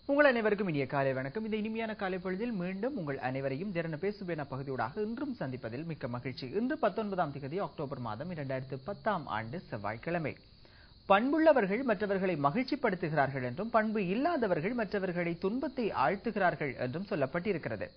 உங்கள் அனைவருக்கும் இனிய காலை வணக்கம். இந்த இனிமையான காலை பொழுதில் மீண்டும் உங்கள் அனைவரையும் திறன பேசுவேன பகுதியோடாக இன்றும் சந்திப்பதில் மிக்க மகிழ்ச்சி. இன்று 19ஆம் தேதி அக்டோபர் மாதம் 2010ஆம் ஆண்டு செவ்வாய்க்கிழமை. பண்புள்ளவர்கள் மற்றவர்களை மகிழ்ச்சிப்படுத்துகிறார்கள் என்றும் பண்பு இல்லாதவர்கள் மற்றவர்களை துன்பத்தை ஆழ்த்துகிறார்கள் என்றும் சொல்லப்பட்டிருக்கிறது.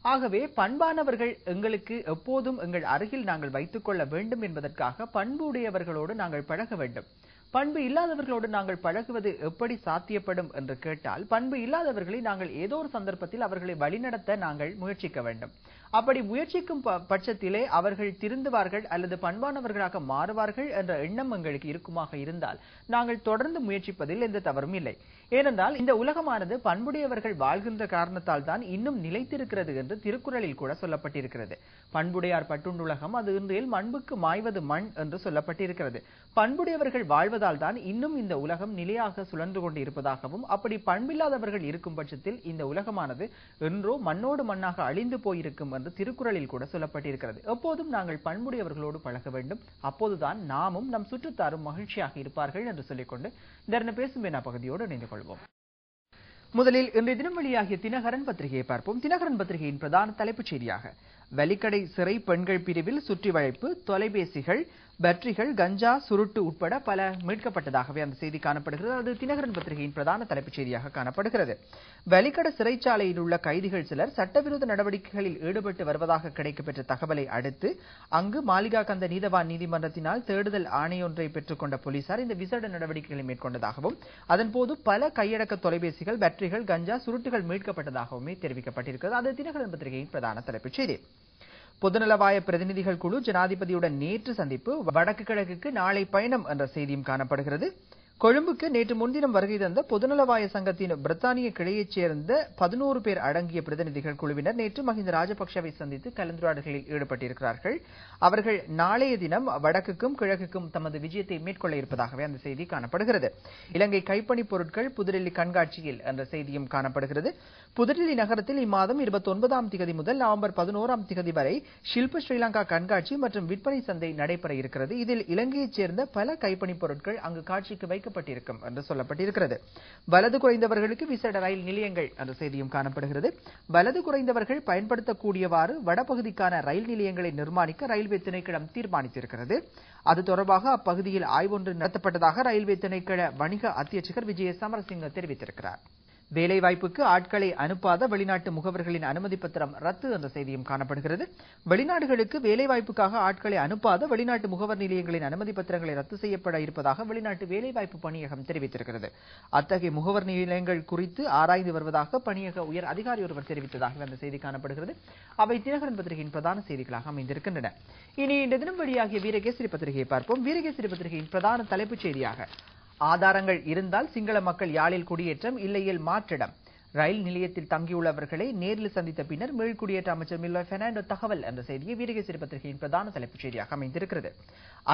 ஆகவே பண்பானவர்கள் எங்களுக்கு எப்போதும் எங்கள் அருகில் நாங்கள் வைத்துக் கொள்ள வேண்டும் என்பதற்காக பண்பு உடையவர்களோடு நாங்கள் பழக வேண்டும். பண்பு இல்லாதவர்களோடு நாங்கள் பழகுவது எப்படி சாத்தியப்படும் என்று கேட்டால், பண்பு இல்லாதவர்களை நாங்கள் ஏதோ ஒரு சந்தர்ப்பத்தில் அவர்களை வழிநடத்த நாங்கள் முயற்சிக்க வேண்டும். அப்படி முயற்சிக்கும் பட்சத்திலே அவர்கள் திருந்துவார்கள் அல்லது பண்பானவர்களாக மாறுவார்கள் என்ற எண்ணம் எங்களுக்கு இருக்குமாக இருந்தால் நாங்கள் தொடர்ந்து முயற்சிப்பதில் எந்த தவறும் இல்லை. ஏனென்றால் இந்த உலகமானது பண்புடையவர்கள் வாழ்கின்ற காரணத்தால் தான் இன்னும் நிலைத்திருக்கிறது என்று திருக்குறளில் கூட சொல்லப்பட்டிருக்கிறது. பண்புடையார் பட்டுண்டுலகம் அது இன்றில் மண்புக்கு மாய்வது மண் என்று சொல்லப்பட்டிருக்கிறது. பண்புடையவர்கள் வாழ்வதால் தான் இன்னும் இந்த உலகம் நிலையாக சுழன்று கொண்டு இருப்பதாகவும், அப்படி பண்பில்லாதவர்கள் இருக்கும் பட்சத்தில் இந்த உலகமானது என்றோ மண்ணோடு மண்ணாக அழிந்து போயிருக்கும் என்று திருக்குறளில் கூட சொல்லப்பட்டிருக்கிறது. எப்போதும் நாங்கள் பண்புடையவர்களோடு பழக வேண்டும். அப்போதுதான் நாமும் நம் சுற்றுத்தாரும் மகிழ்ச்சியாக இருப்பார்கள் என்று சொல்லிக்கொண்டு தர்ண பேசும் வேணா பகுதியோடு இணைந்து கொள்வோம். முதலில் இன்றைய தினம் வெளியாகிய தினகரன் பத்திரிகையை பார்ப்போம். தினகரன் பத்திரிகையின் பிரதான தலைப்புச் செய்தியாக, வலிக்கடை சிறை பெண்கள் பிரிவில் சுற்றி வளைப்பு, தொலைபேசிகள், பேட்டரிகள், கஞ்சா, சுருட்டு உட்பட பல மீட்கப்பட்டதாகவே அந்த செய்தி காணப்படுகிறது. அது தினகரன் பத்திரிகையின் பிரதான தலைப்புச் செய்தியாக காணப்படுகிறது. வலிக்கட சிறைச்சாலையில் உள்ள கைதிகள் சிலர் சட்டவிரோத நடவடிக்கைகளில் ஈடுபட்டு வருவதாக கிடைக்கப்பெற்ற தகவலை அடுத்து அங்கு மாளிகா கந்த நீதவான் நீதிமன்றத்தினால் தேடுதல் ஆணையொன்றை பெற்றுக் கொண்ட போலீசார் இந்த விசேட நடவடிக்கைகளை மேற்கொண்டதாகவும், அதன்போது பல கையடக்க தொலைபேசிகள், பேட்டரிகள், கஞ்சா, சுருட்டுகள் மீட்கப்பட்டதாகவுமே தெரிவிக்கப்பட்டிருக்கிறது. அது தினகரன் பத்திரிகையின் பிரதான தலைப்புச் செய்தி. பொதுநலவாய பிரதிநிதிகள் குழு ஜனாதிபதியுடன் நேற்று சந்திப்பு, வடக்கு கிழக்குக்கு நாளை பயணம் என்ற செய்தியும் காணப்படுகிறது. கொழும்புக்கு நேற்று முன்தினம் வருகை தந்த பொதுநலவாய சங்கத்தின் பிரித்தானிய கிளையைச் சேர்ந்த 11 பேர் அடங்கிய பிரதிநிதிகள் குழுவினர் நேற்று மஹிந்த ராஜபக்சவை சந்தித்து கலந்துரையாடல்களில் ஈடுபட்டிருக்கிறார்கள். அவர்கள் நாளைய தினம் வடக்குக்கும் கிழக்குக்கும் தமது விஜயத்தை மேற்கொள்ள இருப்பதாகவே அந்த செய்தி காணப்படுகிறது. இலங்கை கைப்பணிப் பொருட்கள் புதுடெல்லி கண்காட்சியில் என்ற செய்தியும் காணப்படுகிறது. புதுடெல்லி நகரத்தில் இம்மாதம் 29ஆம் தேதி முதல் நவம்பர் 11ஆம் தேதி வரை ஷில்ப ஸ்ரீலங்கா கண்காட்சி மற்றும் விற்பனை சந்தை நடைபெற இருக்கிறது. இதில் இலங்கையைச் சேர்ந்த பல கைப்பணிப் பொருட்கள் அங்கு காட்சிக்கு வைக்கப்பட்டிருக்கும் என்று சொல்லப்பட்டிருக்கிறது. வலது குறைந்தவர்களுக்கு விசேட ரயில் நிலையங்கள் என்ற செய்தியும் காணப்படுகிறது. வலது குறைந்தவர்கள் பயன்படுத்தக்கூடியவாறு வடபகுதிக்கான ரயில் நிலையங்களை நிர்மாணிக்க ரயில்வே திணைக்களம் தீர்மானித்திருக்கிறது. அது தொடர்பாக அப்பகுதியில் ஆய்வொன்று நடத்தப்பட்டதாக ரயில்வே திணைக்கள வணிக அத்தியட்சகர் விஜய சமரசிங்க தெரிவித்திருக்கிறார். வேலைவாய்ப்புக்கு ஆட்களை அனுப்பாத வெளிநாட்டு முகவர்களின் அனுமதி பத்திரம் ரத்து என்ற செய்தியும் காணப்படுகிறது. வெளிநாடுகளுக்கு வேலைவாய்ப்புக்காக ஆட்களை அனுப்பாத வெளிநாட்டு முகவர் நிலையங்களின் அனுமதி பத்திரங்களை ரத்து செய்யப்பட இருப்பதாக வெளிநாட்டு வேலைவாய்ப்பு பணியகம் தெரிவித்திருக்கிறது. அத்தகைய முகவர் நிலையங்கள் குறித்து ஆராய்ந்து வருவதாக பணியக உயர் அதிகாரி ஒருவர் தெரிவித்ததாக அந்த செய்தி காணப்படுகிறது. அவை தினகரன் பத்திரிகையின் பிரதான செய்திகளாக அமைந்திருக்கின்றன. இனி இந்த தினம் வெளியாகிய வீரகேசரி பத்திரிகையை பார்ப்போம். வீரகேசரி பத்திரிகையின் பிரதான தலைப்புச் செய்தியாக, ஆதாரங்கள் இருந்தால் சிங்கள மக்கள் யாழில் குடியேற்றம், இல்லையில் மாற்றிடம். ரயில் நிலையத்தில் தங்கியுள்ளவர்களை நேரில் சந்தித்த பின்னர் மீள்குடியேற்ற அமைச்சர் மில்லர் பெர்னாண்டோ தகவல் என்ற செய்தியை வீரகேசரி பத்திரிகையின் பிரதான தலைப்புச் செய்தியாக அமைந்திருக்கிறது.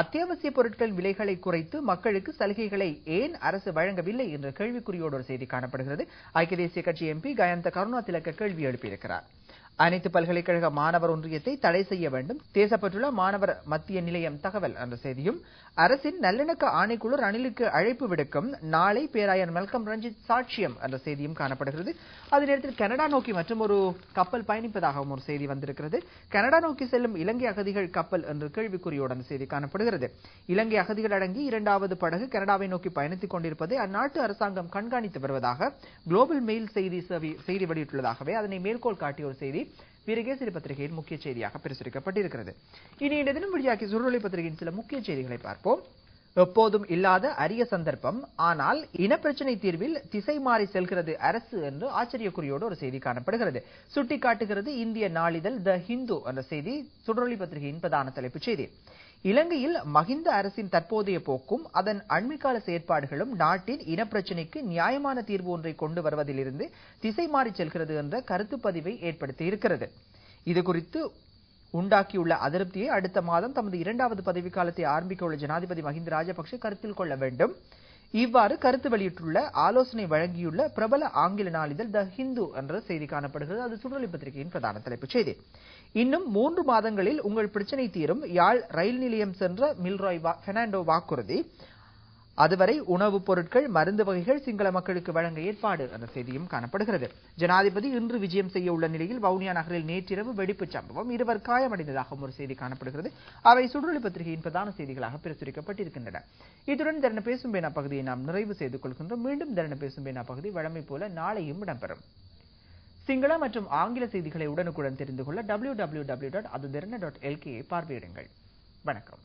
அத்தியாவசிய பொருட்கள் விலைகளை குறைத்து மக்களுக்கு சலுகைகளை ஏன் அரசு வழங்கவில்லை என்ற கேள்விக்குறியோடு ஒரு செய்தி காணப்படுகிறது. ஐக்கிய தேசிய கட்சி எம்பி கயந்த கருணாதிலக்க கேள்வி எழுப்பியிருக்கிறார். அனைத்து பல்கலைக்கழக மாணவர் ஒன்றியத்தை தடை செய்ய வேண்டும், தேசப்பட்டுள்ள மாணவர் மத்திய நிலையம் தகவல் என்ற செய்தியும், அரசின் நல்லிணக்க ஆணைக்குழு ரணிலுக்கு அழைப்பு விடுக்கும், நாளை பேராயர் மெல்கம் ரஞ்சித் சாட்சியம் என்ற செய்தியும் காணப்படுகிறது. அதே நேரத்தில் கனடா நோக்கி மற்றும் ஒரு கப்பல் பயணிப்பதாகவும் ஒரு செய்தி வந்திருக்கிறது. கனடா நோக்கி செல்லும் இலங்கை அகதிகள் கப்பல் என்ற கேள்விக்குறியோடு அந்த செய்தி காணப்படுகிறது. இலங்கை அகதிகள் அடங்கி 2வது படகு கனடாவை நோக்கி பயணித்துக் கொண்டிருப்பதை அந்நாட்டு அரசாங்கம் கண்காணித்து வருவதாக குளோபல் மெயில் செய்தி வெளியிட்டுள்ளதாகவே அதனை மேற்கோள் காட்டிய ஒரு செய்தி வீரகேசரி பத்திரிகையின் முக்கிய செய்தியாக பிரசுரிக்கப்பட்டிருக்கிறது. இனி இந்த தினம் வெளியாகிய சுடரொலி பத்திரிகையின் சில முக்கிய செய்திகளை பார்ப்போம். எப்போதும் இல்லாத அரிய சந்தர்ப்பம், ஆனால் இனப்பிரச்சினை தீர்வில் திசை மாறி செல்கிறது அரசு என்று ஆச்சரியக்குறியோடு ஒரு செய்தி காணப்படுகிறது. சுட்டிக்காட்டுகிறது இந்திய நாளிதழ் த ஹிந்து என்ற செய்தி சுடரொலி பத்திரிகையின் பிரதான தலைப்புச் செய்தி. இலங்கையில் மஹிந்த அரசின் தற்போதைய போக்கும் அதன் அண்மைக்கால செயற்பாடுகளும் நாட்டின் இனப்பிரச்சினைக்கு நியாயமான தீர்வு ஒன்றை கொண்டு வருவதிலிருந்து திசை மாறி செல்கிறது என்ற கருத்து பதிவை ஏற்படுத்தி இருக்கிறது. இது குறித்து உண்டாக்கியுள்ள அதிருப்தியை அடுத்த மாதம் தமது 2வது பதவிக்காலத்தை ஆரம்பிக்க உள்ள ஜனாதிபதி மஹிந்த ராஜபக்ஷ கருத்தில் கொள்ள வேண்டும். இவ்வாறு கருத்து வெளியிட்டுள்ள ஆலோசனை வழங்கியுள்ள பிரபல ஆங்கில நாளிதழ் த ஹிந்து என்ற செய்தி காணப்படுகிறது. அது சுடரொலி பத்திரிகையின் பிரதான தலைப்புச் செய்தி. இன்னும் 3 மாதங்களில் உங்கள் பிரச்சனை தீரும், யாழ் ரயில் நிலையம் சென்ற மில்ராய் பெர்னாண்டோ வாக்குறுதி. அதுவரை உணவுப் பொருட்கள் மருந்து வகைகள் சிங்கள மக்களுக்கு வழங்க ஏற்பாடு என்ற செய்தியும் காணப்படுகிறது. ஜனாதிபதி இன்று விஜயம் செய்ய உள்ள நிலையில் வவுனியா நகரில் நேற்றிரவு வெடிப்புச் சம்பவம், 2 காயமடைந்ததாகவும் ஒரு செய்தி காணப்படுகிறது. அவை சுடரொளி பத்திரிகையின் பிரதான செய்திகளாக பிரசுரிக்கப்பட்டிருக்கின்றன. இத்துடன் திறன பேசும் பேனா பகுதியை நாம் நிறைவு செய்து கொள்கின்றோம். மீண்டும் திறன பேசும் பேனா பகுதி வழமை போல நாளையும் இடம்பெறும். சிங்கள மற்றும் ஆங்கில செய்திகளை உடனுக்குடன் தெரிந்து கொள்ள www.aduderna.lk பார்வையிடுங்கள். வணக்கம்.